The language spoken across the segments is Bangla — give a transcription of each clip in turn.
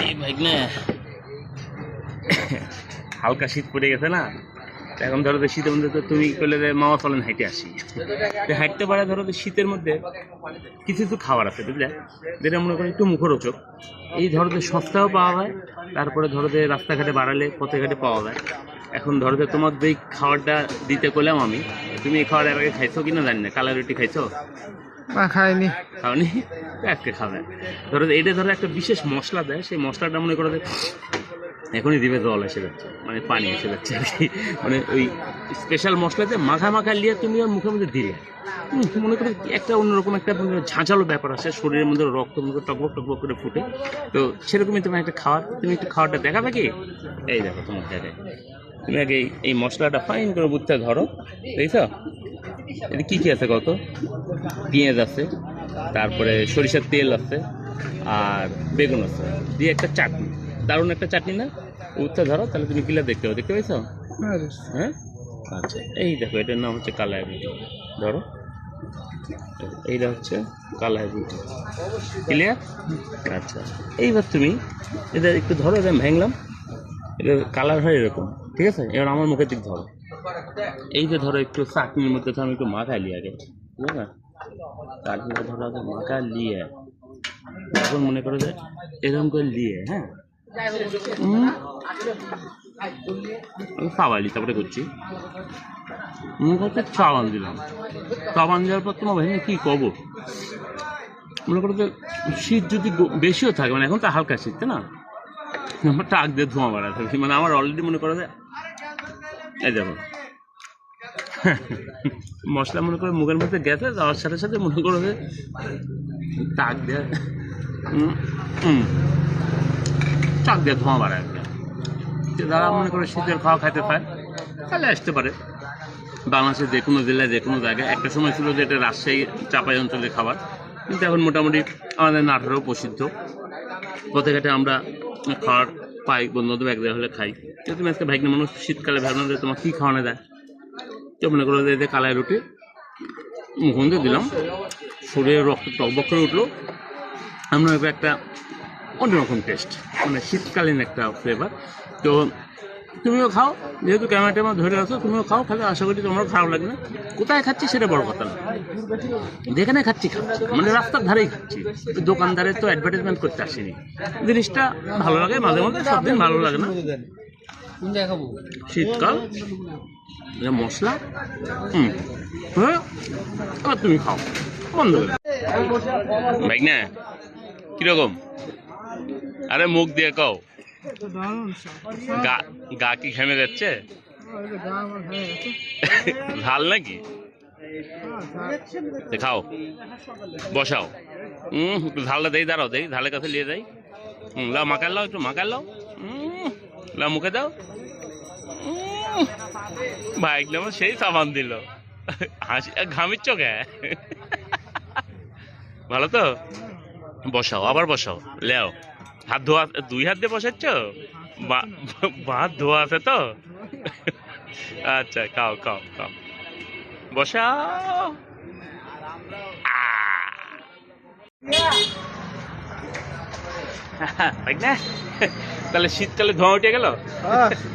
এই ভাইগনা হালকা শীত পড়ে গেছে না, এখন ধরো তো শীতের মধ্যে তো তুমি করলে যে মামা চলেন হাইটে আসি, হাঁটতে পারে ধরো তো শীতের মধ্যে কিছু কিছু খাবার আছে বুঝলে, যেটা মনে করি একটু মুখরোচক। এই ধরো তো সস্তাও পাওয়া যায়, তারপরে ধরো যে রাস্তাঘাটে বাড়ালে পথে ঘাটে পাওয়া যায়। এখন ধরো যে তোমার যেই খাবারটা দিতে করলাম আমি, তুমি এই খাবার এর আগে খাইছো কিনা জানি না, কালা রুটি খাইছো? খাইনি। খাওনি? আজকে খাবে। ধরো এটা ধরো একটা বিশেষ মশলা দেয়, সেই মশলাটা মনে করো যে এখনই দিবে জল এসে যাচ্ছে, মানে পানি এসে যাচ্ছে আর কি। মানে ওই স্পেশাল মশলাতে মাখা মাখা নিয়ে তুমি আর মুখের মধ্যে দিলে মনে করো একটা অন্যরকম একটা ঝাঁঝালো ব্যাপার আছে, শরীরের মধ্যে রক্ত টকবক টকবক করে ফুটে। তো সেরকমই তোমার একটা খাবার, তুমি একটু খাবারটা দেখাবে কি? এই দেখো তোমার জায়গায় তুমি আগে এই মশলাটা ফাইন করে বুঝতে ধরো, দেখছো এটা কী কী আছে? কত পেঁয়াজ আছে, তারপরে সরিষার তেল আছে, আর বেগুন আছে, দিয়ে একটা চাটনি, দারুণ একটা চাটনি না? উঠতে ধরো তাহলে তুমি কিলা দেখতে পাবো, দেখতে পাইছো? হ্যাঁ আচ্ছা, এই দেখো এটার নাম হচ্ছে কালাই রুটি। ধরো এইটা হচ্ছে কালাই রুটি, ক্লিয়ার? আচ্ছা, এইবার তুমি এটা একটু ধরো, এটা ভেঙলাম, এটা কালার হয় এরকম, ঠিক আছে? এবার আমার মুখের দিক ধরো, এই যে ধরো একটু চাটনির মধ্যে তো আমি একটু মাখা লিয়ে আগে, ঠিক আছে? চাটনিটা ধরো আগে মাখা লিয়ে, এখন মনে করো যে এরকম করে লিয়ে, হ্যাঁ সাবাইলি তারপরে করছি, মনে করতে চাওয়ান দিলাম, চাওয়ান দেওয়ার পর তোমার ভাই কী করবো? মনে করো যে শীত যদি বেশিও থাকে, মানে এখন তো হালকা শীত না, আমার টাক দিয়ে ধোঁয়া বাড়া থাকবে, মানে আমার অলরেডি মনে করো যে এই দেখো মশলা মনে করো মুখের মধ্যে গেছে, যাওয়ার সাথে সাথে মনে করো যে টাক দিয়ে টাক দিয়ে ধোঁয়া বাড়ায় আর কি। যারা মনে করো শীতের খাওয়া খাইতে পায় তাহলে আসতে পারে বাংলাদেশের যে কোনো জেলায় যে কোনো জায়গায়। একটা সময় ছিল যে এটা রাজশাহী চাপাই অঞ্চলের খাবার, কিন্তু এখন মোটামুটি আমাদের নাটোরেও প্রসিদ্ধ, পথে ঘাটে আমরা খাওয়ার পাই, বন্ধুবান্ধব এক জায়গা হলে খাই। কিন্তু তুমি আজকে ভাইকে মানুষ শীতকালে ভাবলাম যে তোমার কী খাওয়ানো যায়, তো মনে করো যে কালাই রুটি মুখে দিয়ে দিলাম, শরীরে রক্ত টকবক করে উঠলো, আমরা একটা অন্যরকম টেস্ট, মানে শীতকালীন একটা ফ্লেভার। তো তুমিও খাও, যেহেতু ক্যামেরাটা আমার ধরে আছো, তুমিও খাও, খালে আশা করি তোমারও খারাপ লাগবে না। কোথায় খাচ্ছি সেটা বড় কথা না, যেখানে খাচ্ছি খাচ্ছি, মানে রাস্তার ধারেই খাচ্ছি, দোকানদারের তো অ্যাডভার্টাইজমেন্ট করতে আসেনি। জিনিসটা ভালো লাগে মাঝে মধ্যে, সব দিন ভালো লাগে না। শীতকাল মশলা হ্যাঁ, এবার তুমি খাও বন্ধ করে ভাই না, কিরকম? আরে মুখ দিয়ে কও, গা কি ঘেমে যাচ্ছে? ঝাল নাকি? খাও, বসাও, ঝালটা দেই, দাঁড়াও দেই, ঝালের কাছে নিয়ে যাই। লাও মাকার লাও, একটু মাকার লাও, লাও মুখে দাও। ভাই আমার সেই সাবান দিল, হাসি ঘামির চোখে। ভালো তো? বসাও, আবার বসাও, লেও, হাত ধোয়া, দুই হাত দিয়ে বসাচ্ছ, হাত ধোয়া আছে তো? আচ্ছা খাও খাও খাও, বসাও। তাহলে শীতকালে ধোঁয়া উঠে গেল,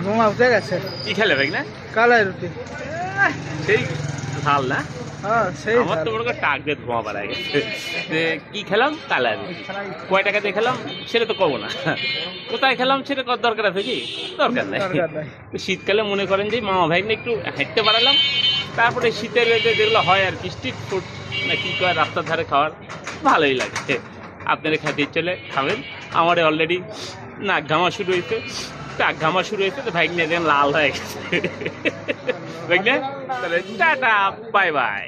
ধোঁয়া উঠে গেছে। কি খেলে ভাই না? কালাই রুটি। সেই ঝাল না? আমার তো মনে করো টাক দিয়ে ধোঁয়া বাড়ায় গেছে। কি খেলাম? কালাই রুটি। কয় টাকা দিয়ে খেলাম সেটা তো কব না, কোথায় খেলাম সেটা কত দরকার আছে কি? দরকার নাই। শীতকালে মনে করেন যে মামা ভাই না একটু হাঁটতে বাড়ালাম, তারপরে শীতের যেগুলো হয় আর কি স্ট্রিট ফুড না কি কয় রাস্তার ধারে খাওয়ার ভালোই লাগে। আপনারা খেতে চলে খাবেন, আমার অলরেডি নাক ঘামা শুরু হয়েছে, টাক ঘামা শুরু হয়েছে, তো ভাই নিয়ে দেখেন লাল হয়ে গেছে। তাহলে টাটা, বাই বাই।